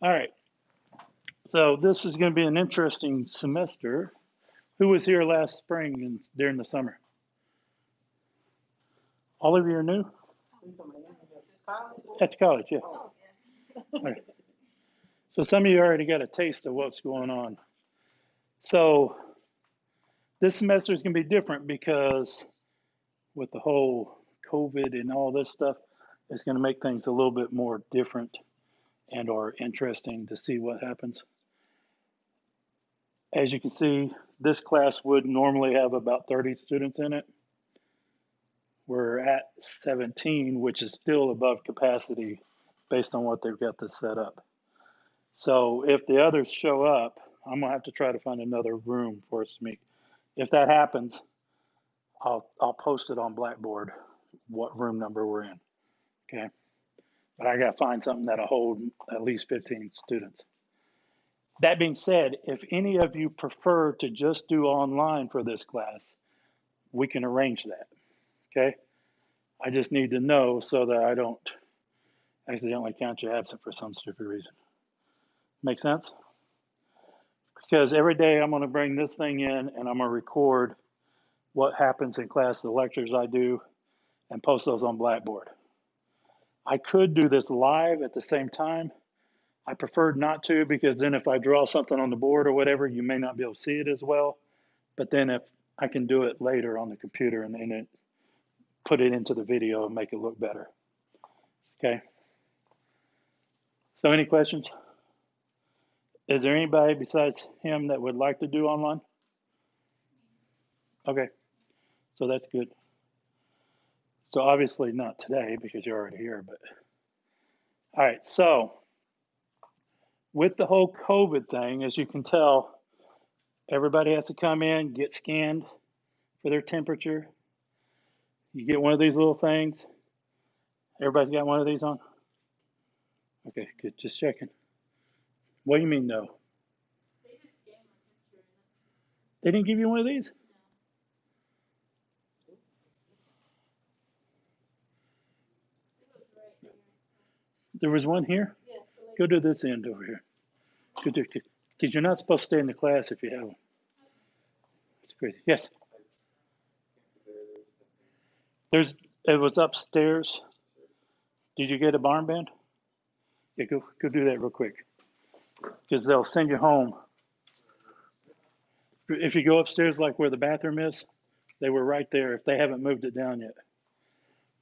All right. So this is going to be an interesting semester. Who was here last spring and during the summer? All of you are new at the college, yeah. All right. So some of you already got a taste of what's going on. So this semester is going to be different because with the whole COVID and all this stuff, it's going to make things a little bit more different and or interesting to see what happens. As you can see, this class would normally have about 30 students in it. We're at 17, which is still above capacity based on what they've got this set up. So if the others show up, I'm gonna have to try to find another room for us to meet. If that happens, I'll post it on Blackboard what room number we're in. Okay, but I gotta find something that'll hold at least 15 students. That being said, if any of you prefer to just do online for this class, we can arrange that. Okay, I just need to know so that I don't accidentally count you absent for some stupid reason. Make sense? Because every day I'm going to bring this thing in and I'm going to record what happens in class, the lectures I do, and post those on Blackboard. I could do this live at the same time. I preferred not to because then if I draw something on the board or whatever, you may not be able to see it as well. But then if I can do it later on the computer and then put it into the video and make it look better. Okay. So any questions? Is there anybody besides him that would like to do online? Okay, so that's good. So obviously not today because you're already here, but all right. So with the whole COVID thing, as you can tell, everybody has to come in, get scanned for their temperature. You get one of these little things. Everybody's got one of these on? Okay, good. Just checking. What do you mean no? They didn't give you one of these? There was one here? Go to this end over here. Because you're not supposed to stay in the class if you have one. It's crazy. Yes? It was upstairs. Did you get a armband? Yeah, go do that real quick. Because they'll send you home. If you go upstairs like where the bathroom is, they were right there if they haven't moved it down yet.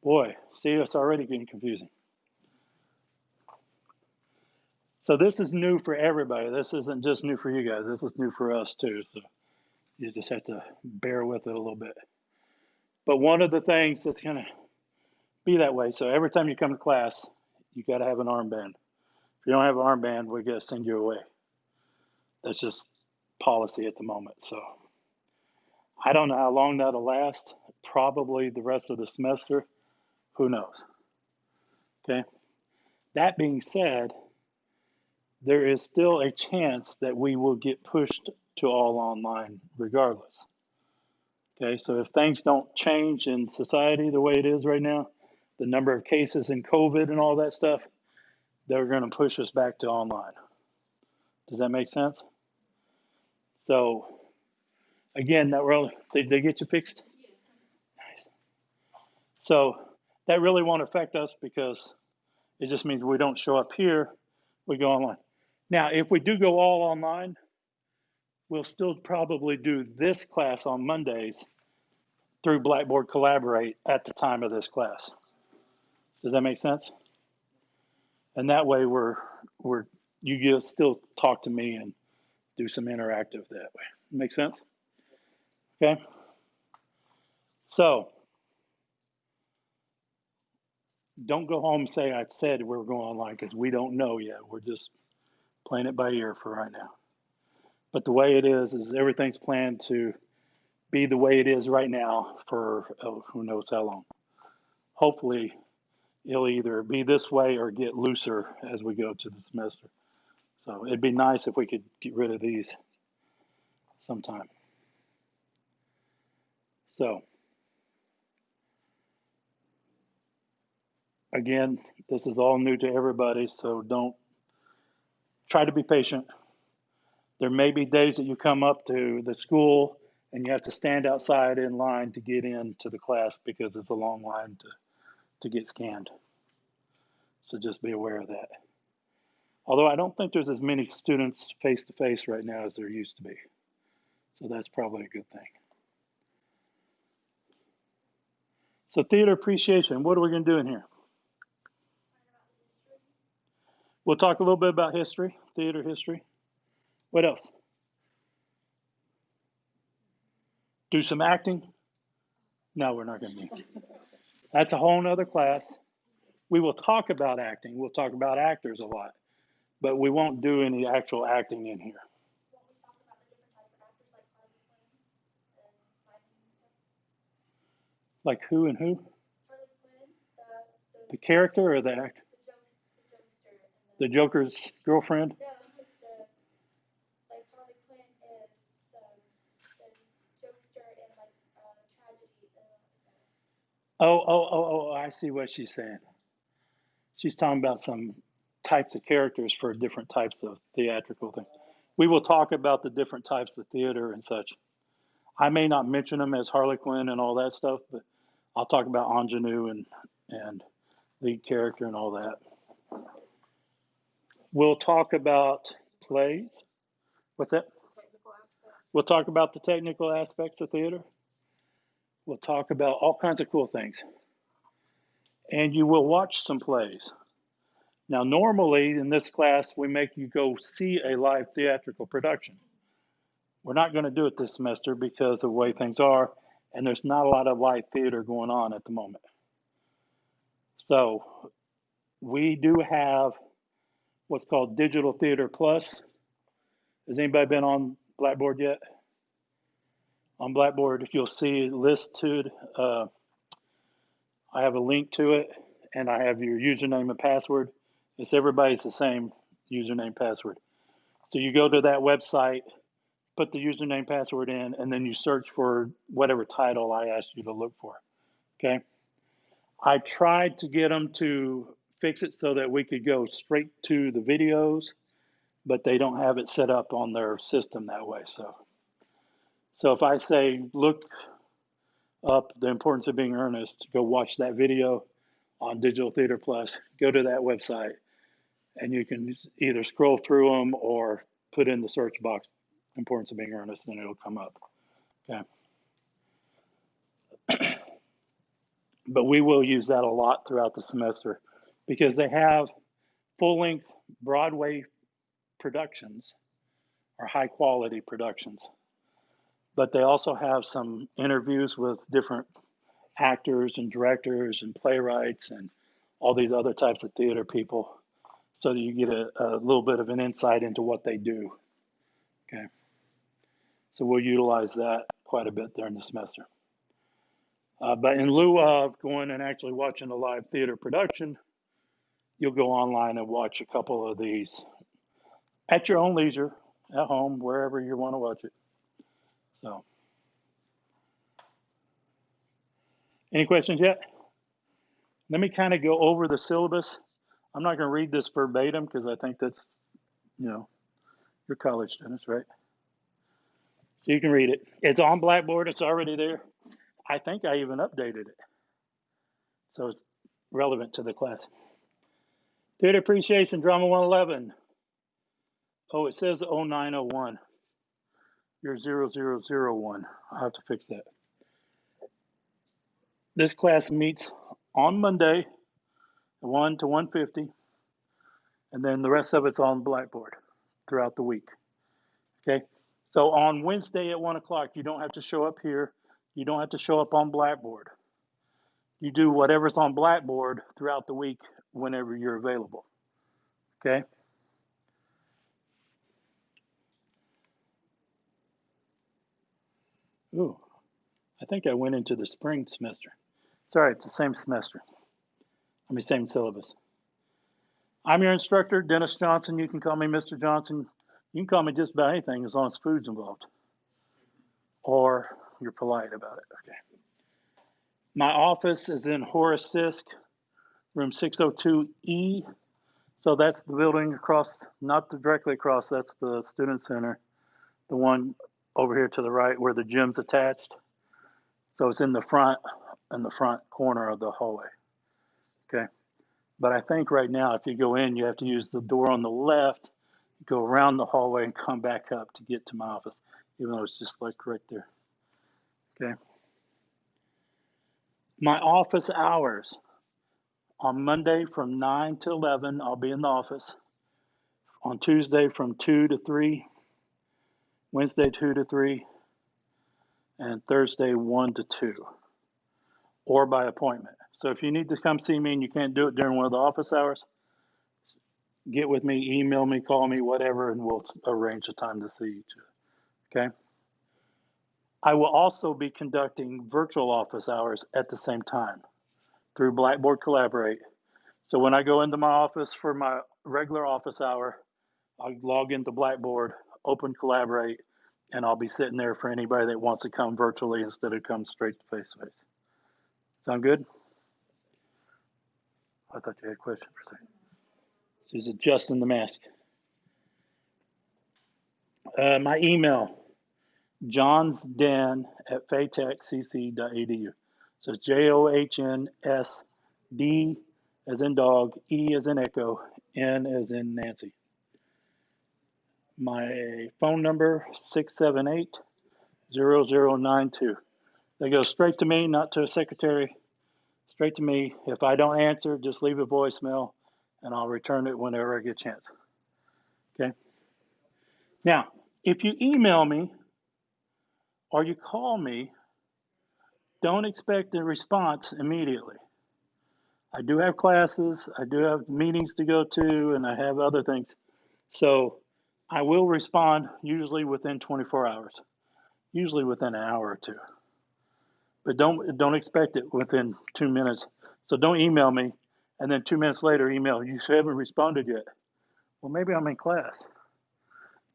Boy, see, it's already getting confusing. So this is new for everybody. This isn't just new for you guys. This is new for us too. So you just have to bear with it a little bit. But one of the things that's going to be that way, so every time you come to class, you got to have an armband. If you don't have an armband, we got to send you away. That's just policy at the moment. So I don't know how long that'll last. Probably the rest of the semester. Who knows? Okay. That being said, there is still a chance that we will get pushed to all online regardless. Okay, so if things don't change in society the way it is right now, the number of cases in COVID and all that stuff, they're going to push us back to online. Does that make sense? So, again, they get you fixed? Nice. So, that really won't affect us because it just means we don't show up here, we go online. Now, if we do go all online, we'll still probably do this class on Mondays through Blackboard Collaborate at the time of this class. Does that make sense? And that way you still talk to me and do some interactive that way. Make sense? Okay. So don't go home and say I said we were going online because we don't know yet. We're just playing it by ear for right now. But the way it is everything's planned to be the way it is right now for who knows how long. Hopefully it'll either be this way or get looser as we go to the semester. So it'd be nice if we could get rid of these sometime. So again, this is all new to everybody, so don't try to be patient. There may be days that you come up to the school and you have to stand outside in line to get into the class because it's a long line to get scanned. So just be aware of that. Although I don't think there's as many students face to face right now as there used to be. So that's probably a good thing. So theater appreciation, what are we going to do in here? We'll talk a little bit about history, theater history. What else? Do some acting? No, we're not going to do. That's a whole nother class. We will talk about acting. We'll talk about actors a lot, but we won't do any actual acting in here. Like who and who? The character or the actor? The Joker's girlfriend? Oh, I see what she's saying. She's talking about some types of characters for different types of theatrical things. We will talk about the different types of theater and such. I may not mention them as Harley Quinn and all that stuff, but I'll talk about ingenue and lead character and all that. We'll talk about plays. What's that? We'll talk about the technical aspects of theater. We'll talk about all kinds of cool things. And you will watch some plays. Now, normally in this class, we make you go see a live theatrical production. We're not going to do it this semester because of the way things are, and there's not a lot of live theater going on at the moment. So we do have what's called Digital Theater Plus. Has anybody been on Blackboard yet? On Blackboard, if you'll see it listed, I have a link to it, and I have your username and password. It's everybody's the same username password. So you go to that website, put the username password in, and then you search for whatever title I asked you to look for. Okay. I tried to get them to fix it so that we could go straight to the videos, but they don't have it set up on their system that way. So if I say look up The Importance of Being Earnest, go watch that video on Digital Theater Plus, go to that website, and you can either scroll through them or put in the search box Importance of Being Earnest, and it'll come up. Okay. But we will use that a lot throughout the semester because they have full-length Broadway productions or high-quality productions. But they also have some interviews with different actors and directors and playwrights and all these other types of theater people so that you get a little bit of an insight into what they do. Okay. So we'll utilize that quite a bit during the semester. But in lieu of going and actually watching a live theater production, you'll go online and watch a couple of these at your own leisure, at home, wherever you want to watch it. So, any questions yet? Let me kind of go over the syllabus. I'm not going to read this verbatim because I think that's, your college students, right? So you can read it. It's on Blackboard. It's already there. I think I even updated it. So it's relevant to the class. Theater Appreciation, Drama 111. Oh, it says 0901. You're 0001. I'll have to fix that. This class meets on Monday, 1 to 1:50, and then the rest of it's on Blackboard throughout the week. Okay? So on Wednesday at 1 o'clock, you don't have to show up here. You don't have to show up on Blackboard. You do whatever's on Blackboard throughout the week whenever you're available. Okay? Ooh, I think I went into the spring semester. Sorry, it's the same semester. Same syllabus. I'm your instructor, Dennis Johnson. You can call me Mr. Johnson. You can call me just about anything as long as food's involved. Or you're polite about it. Okay. My office is in Horace Sisk, room 602E. So that's the building across, not directly across, that's the student center. The one over here to the right where the gym's attached. So it's in the front corner of the hallway. Okay. But I think right now, if you go in, you have to use the door on the left, go around the hallway and come back up to get to my office, even though it's just like right there. Okay. My office hours on Monday from 9 to 11, I'll be in the office. On Tuesday from 2 to 3, Wednesday 2 to 3, and Thursday 1 to 2, or by appointment. So if you need to come see me and you can't do it during one of the office hours, get with me, email me, call me, whatever, and we'll arrange a time to see each other. Okay? I will also be conducting virtual office hours at the same time through Blackboard Collaborate. So when I go into my office for my regular office hour, I'll log into Blackboard, open Collaborate, and I'll be sitting there for anybody that wants to come virtually instead of come straight to face to face. Sound good? I thought you had a question for a second. She's adjusting the mask. My email, johnsden@faytechcc.edu. So it's JOHNSD as in dog, E as in echo, N as in Nancy. My phone number, 678-0092. They go straight to me, not to a secretary, straight to me. If I don't answer, just leave a voicemail and I'll return it whenever I get a chance. Okay? Now, if you email me or you call me, don't expect a response immediately. I do have classes, I do have meetings to go to, and I have other things. So I will respond usually within 24 hours, usually within an hour or two. But don't expect it within 2 minutes. So don't email me and then 2 minutes later email, you haven't responded yet. Well, maybe I'm in class.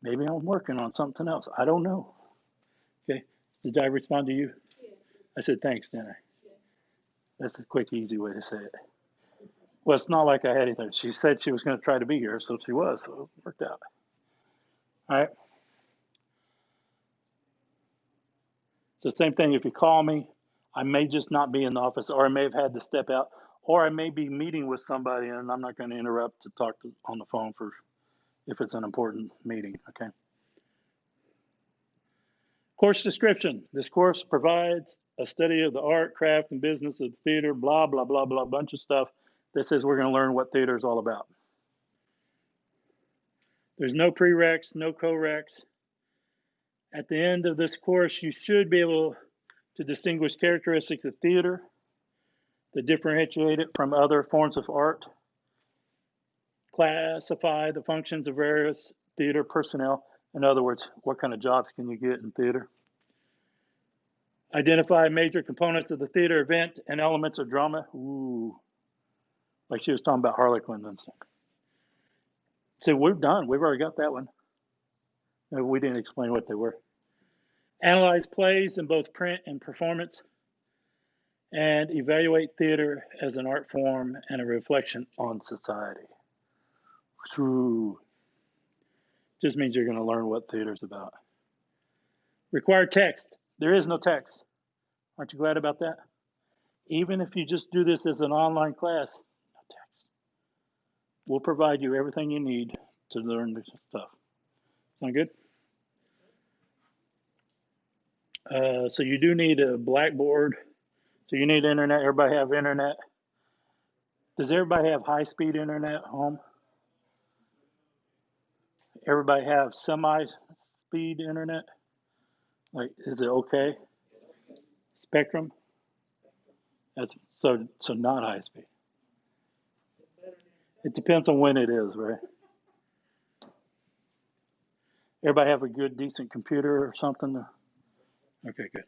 Maybe I'm working on something else. I don't know. Okay. Did I respond to you? Yeah. I said thanks, didn't I? Yeah. That's a quick, easy way to say it. Well, it's not like I had anything. She said she was going to try to be here, so she was. So it worked out. All right. So same thing. If you call me, I may just not be in the office, or I may have had to step out, or I may be meeting with somebody, and I'm not going to interrupt to talk on the phone for if it's an important meeting. Okay. Course description. This course provides a study of the art, craft, and business of theater, blah, blah, blah, blah, bunch of stuff that says we're going to learn what theater is all about. There's no prereqs, no co-reqs. At the end of this course, you should be able to distinguish characteristics of theater that differentiate it from other forms of art, classify the functions of various theater personnel. In other words, what kind of jobs can you get in theater? Identify major components of the theater event and elements of drama. Ooh, like she was talking about Harlequin and stuff. So we're done. We've already got that one. We didn't explain what they were. Analyze plays in both print and performance, and evaluate theater as an art form and a reflection on society. Ooh. Just means you're going to learn what theater's about. Required text. There is no text. Aren't you glad about that? Even if you just do this as an online class, no text. We'll provide you everything you need to learn this stuff. Sound good? So you do need a Blackboard. So you need internet. Everybody have internet? Does everybody have high-speed internet at home? Everybody have semi-speed internet? Like, is it okay? Spectrum? That's so not high speed. It depends on when it is, right? Everybody have a good, decent computer or something? Okay, good.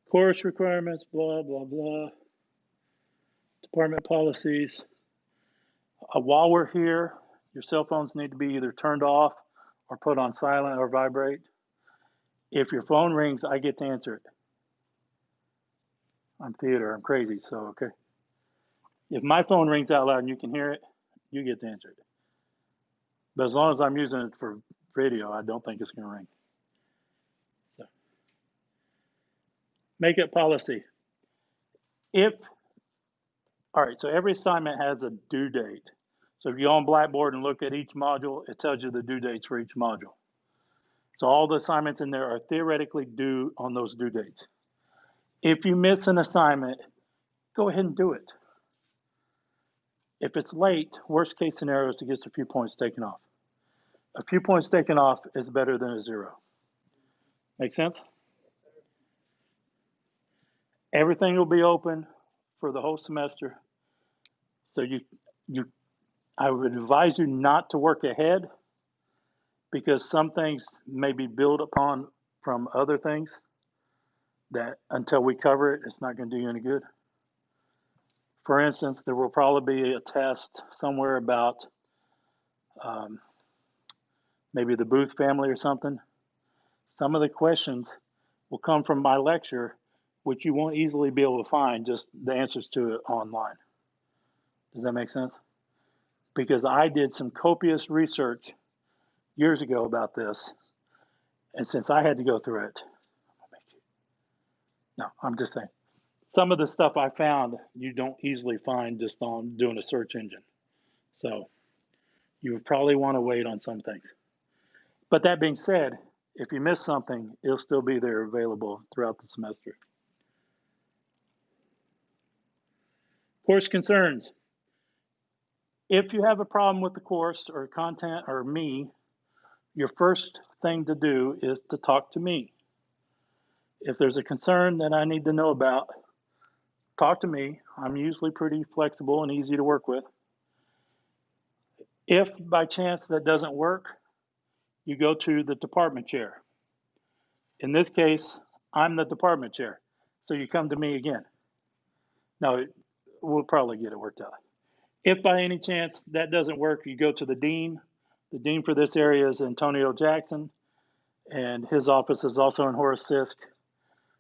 Course requirements, blah, blah, blah. Department policies. While we're here, your cell phones need to be either turned off or put on silent or vibrate. If your phone rings, I get to answer it. I'm theater, I'm crazy, so okay. If my phone rings out loud and you can hear it, you get to answer it. But as long as I'm using it for video, I don't think it's going to ring. So, make it policy. All right, so every assignment has a due date. So if you go on Blackboard and look at each module, it tells you the due dates for each module. So all the assignments in there are theoretically due on those due dates. If you miss an assignment, go ahead and do it. If it's late, worst case scenario is to get a few points taken off. A few points taken off is better than a 0. Make sense? Everything will be open for the whole semester. So I would advise you not to work ahead, because some things may be built upon from other things that until we cover it, it's not going to do you any good. For instance, there will probably be a test somewhere about maybe the Booth family or something. Some of the questions will come from my lecture, which you won't easily be able to find just the answers to it online. Does that make sense? Because I did some copious research years ago about this, and since I had to go through it, no, I'm just saying, some of the stuff I found you don't easily find just on doing a search engine. So you would probably want to wait on some things. But that being said, if you miss something, it'll still be there available throughout the semester. Course concerns. If you have a problem with the course or content or me, your first thing to do is to talk to me. If there's a concern that I need to know about, talk to me. I'm usually pretty flexible and easy to work with. If by chance that doesn't work, you go to the department chair. In this case, I'm the department chair, so you come to me again. Now, we'll probably get it worked out. If by any chance that doesn't work, you go to the dean. The dean for this area is Antonio Jackson, and his office is also in Horace Sisk,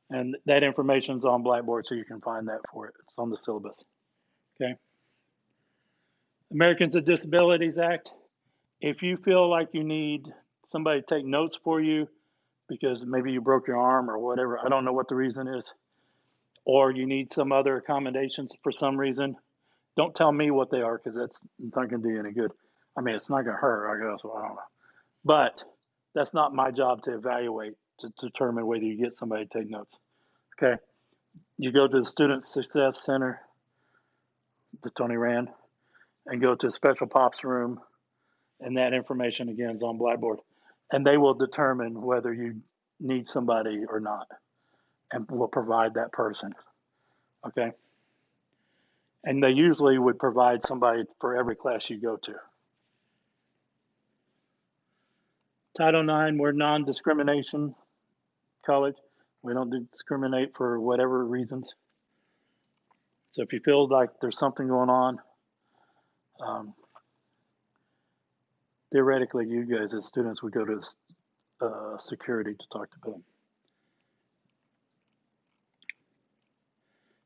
and that information is on Blackboard, so you can find that for it. It's on the syllabus. Okay. Americans with Disabilities Act. If you feel like you need somebody to take notes for you because maybe you broke your arm or whatever, I don't know what the reason is, or you need some other accommodations for some reason, don't tell me what they are, because that's not going to do you any good. I mean, it's not going to hurt, I guess. I don't know. But that's not my job to evaluate to determine whether you get somebody to take notes. Okay. You go to the Student Success Center that Tony ran and go to a special POPs room, and that information again is on Blackboard. And they will determine whether you need somebody or not, and will provide that person. Okay. And they usually would provide somebody for every class you go to. Title IX, we're non-discrimination college. We don't discriminate for whatever reasons. So if you feel like there's something going on, theoretically, you guys as students would go to security to talk to them.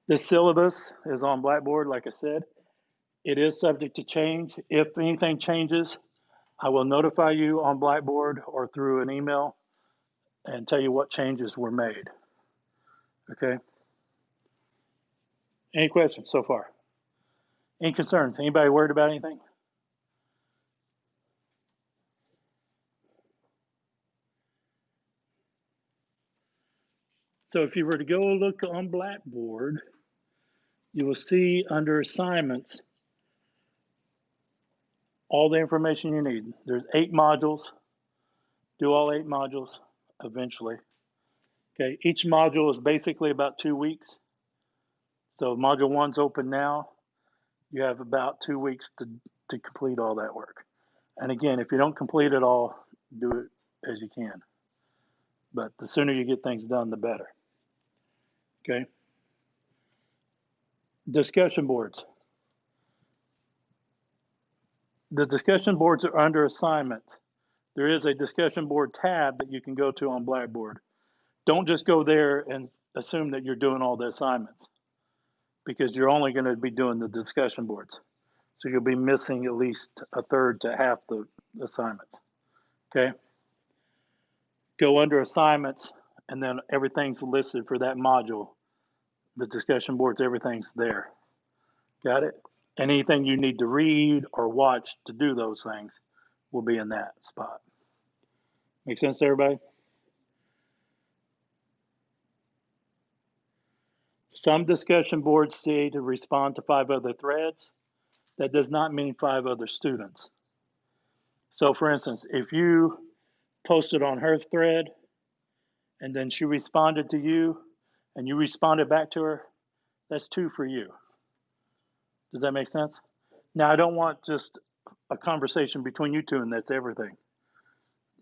This syllabus is on Blackboard, like I said. It is subject to change. If anything changes, I will notify you on Blackboard or through an email and tell you what changes were made. Okay? Any questions so far? Any concerns? Anybody worried about anything? So if you were to go look on Blackboard, you will see under assignments all the information you need. There's 8 modules. Do all 8 modules eventually. Okay, each module is basically about 2 weeks. So module 1's open now. You have about 2 weeks to complete all that work. And again, if you don't complete it all, do it as you can. But the sooner you get things done, the better. Okay. Discussion boards. The discussion boards are under assignments. There is a discussion board tab that you can go to on Blackboard. Don't just go there and assume that you're doing all the assignments, because you're only going to be doing the discussion boards. So you'll be missing at least a third to half the assignments. Okay? Go under assignments, and then everything's listed for that module. The discussion boards, everything's there. Got it? Anything you need to read or watch to do those things will be in that spot. Make sense to everybody? Some discussion boards say to respond to 5 other threads. That does not mean 5 other students. So for instance, if you posted on her thread and then she responded to you and you responded back to her, that's 2 for you. Does that make sense? Now, I don't want just a conversation between you two and that's everything.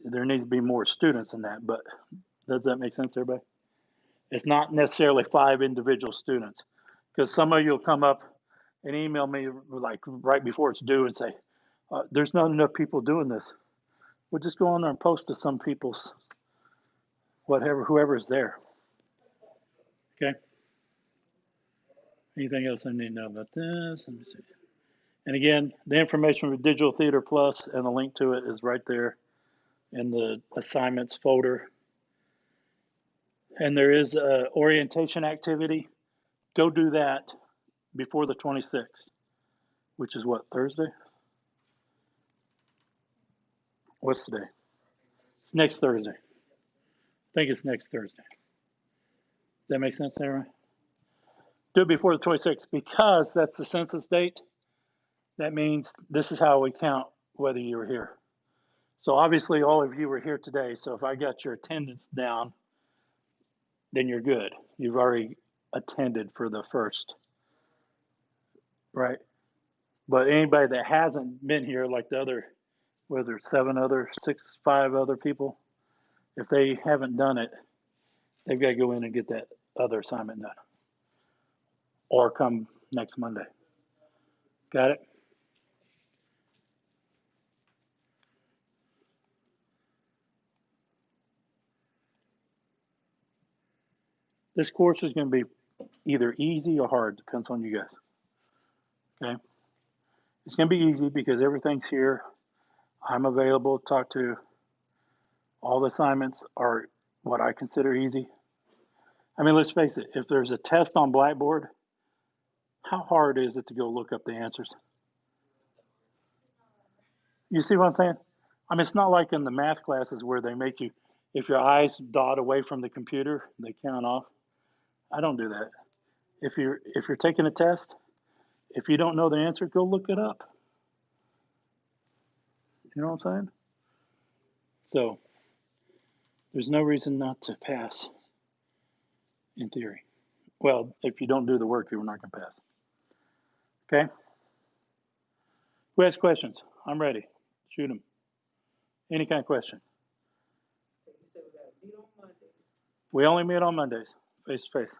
There needs to be more students in that, but does that make sense to everybody? It's not necessarily 5 individual students, because some of you will come up and email me like right before it's due and say, there's not enough people doing this. We'll just go on there and post to some people's, whoever's there. Okay? Anything else I need to know about this? Let me see. And again, the information for Digital Theater Plus and the link to it is right there in the assignments folder. And there is an orientation activity. Go do that before the 26th, which is what, Thursday? What's today? It's next Thursday. I think it's next Thursday. Does that make sense, everyone? Do it before the 26th because that's the census date. That means this is how we count whether you were here. So obviously all of you were here today. So if I got your attendance down, then you're good. You've already attended for the first, right? But anybody that hasn't been here, like the other, whether 5 other people, if they haven't done it, they've got to go in and get that other assignment done. Or come next Monday. Got it? This course is going to be either easy or hard, depends on you guys. Okay? It's going to be easy because everything's here. I'm available to talk to. All the assignments are what I consider easy. I mean, let's face it, if there's a test on Blackboard, how hard is it to go look up the answers? You see what I'm saying? I mean, it's not like in the math classes where they make you, if your eyes dot away from the computer, they count off. I don't do that. If you're taking a test, if you don't know the answer, go look it up. You know what I'm saying? So there's no reason not to pass in theory. Well, if you don't do the work, you're not going to pass. Okay? Who has questions? I'm ready. Shoot them. Any kind of question. We only meet on Mondays, face to face.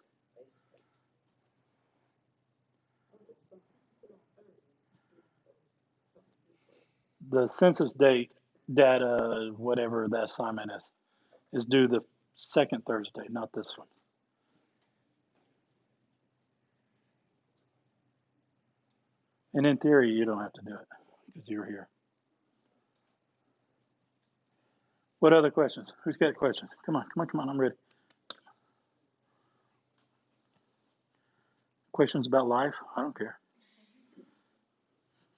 The census date data, whatever that assignment is due the second Thursday, not this one. And in theory, you don't have to do it because you're here. What other questions? Who's got questions? Come on, I'm ready. Questions about life? I don't care.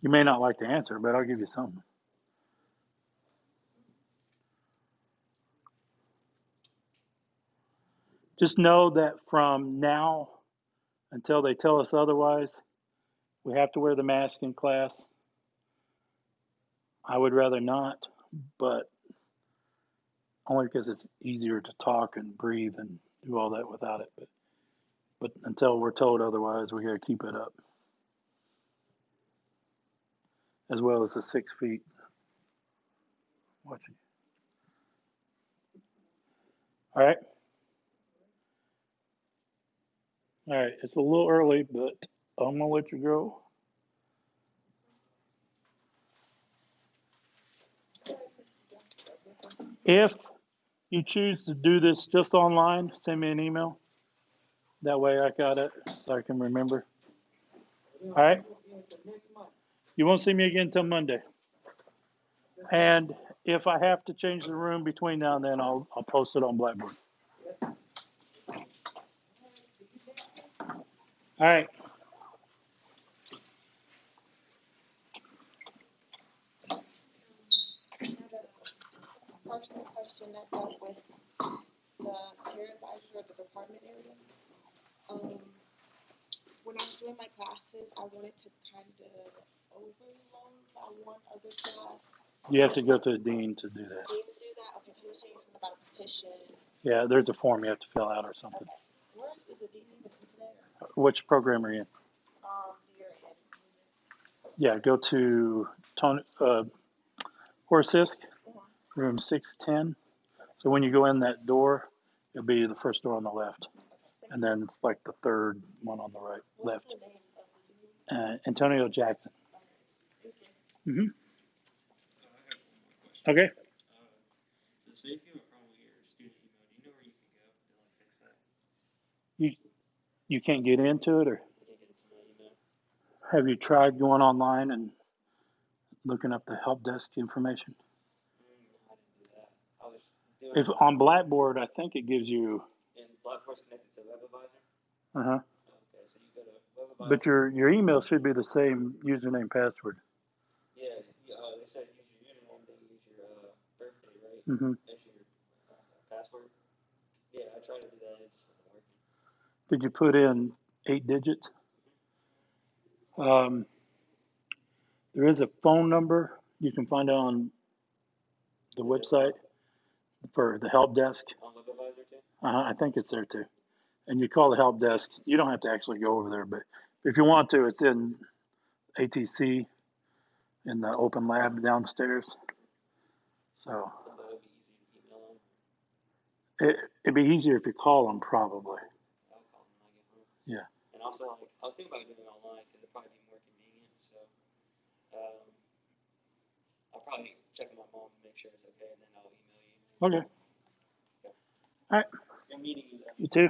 You may not like the answer, but I'll give you something. Just know that from now until they tell us otherwise, we have to wear the mask in class. I would rather not, but only because it's easier to talk and breathe and do all that without it. But until we're told otherwise, we got to keep it up. As well as the 6 feet. Watching. All right. All right. It's a little early, but I'm going to let you go. If you choose to do this just online, send me an email. That way I got it so I can remember. All right. You won't see me again until Monday. And if I have to change the room between now and then, I'll post it on Blackboard. All right. Personal question that's up with the chair advisor or the department area. When I was doing my classes, I wanted to kind of overload that one other class. You have to go to the dean to do that. I need to do that. Okay, so you're saying something about a petition. Yeah, there's a form you have to fill out or something. Okay. Where is the dean even today? Which program are you in? You're in music. Yeah, go to Tony, Horace Sisk, room 610. So when you go in that door, it'll be the first door on the left. And then it's like the third one on the right, left. What's the name of the dean? Antonio Jackson. Thank you. Mm-hmm. Okay. So say if you have a problem with your student email, do you know where you can go to like fix that? You can't get into it, or I can't get into my email. have you tried going online and looking up the help desk information? I didn't do that. I was doing If on Blackboard, I think it gives you. and Blackboard's connected to WebAdvisor. Uh-huh. Okay, so you go to WebAdvisor. But your email should be the same username password. Yeah, they said use your username, then use your birthday, right? Mm-hmm. As your password. Yeah, I tried to do that, and it just wasn't working. Did you put in 8 digits? There is a phone number you can find on the website for the help desk. On WebAdvisor too? I think it's there too. And you call the help desk. You don't have to actually go over there, but if you want to, it's in ATC in the open lab downstairs. So Somebody would be easy to email them. it'd be easier if you call them, probably. I'll call them when I get home. Yeah. And also, like, I was thinking about doing it online because it'd probably be more convenient. So, I'll probably check with my mom to make sure it's okay, and then I'll email you. Okay. All right. I'm meeting you then. You too.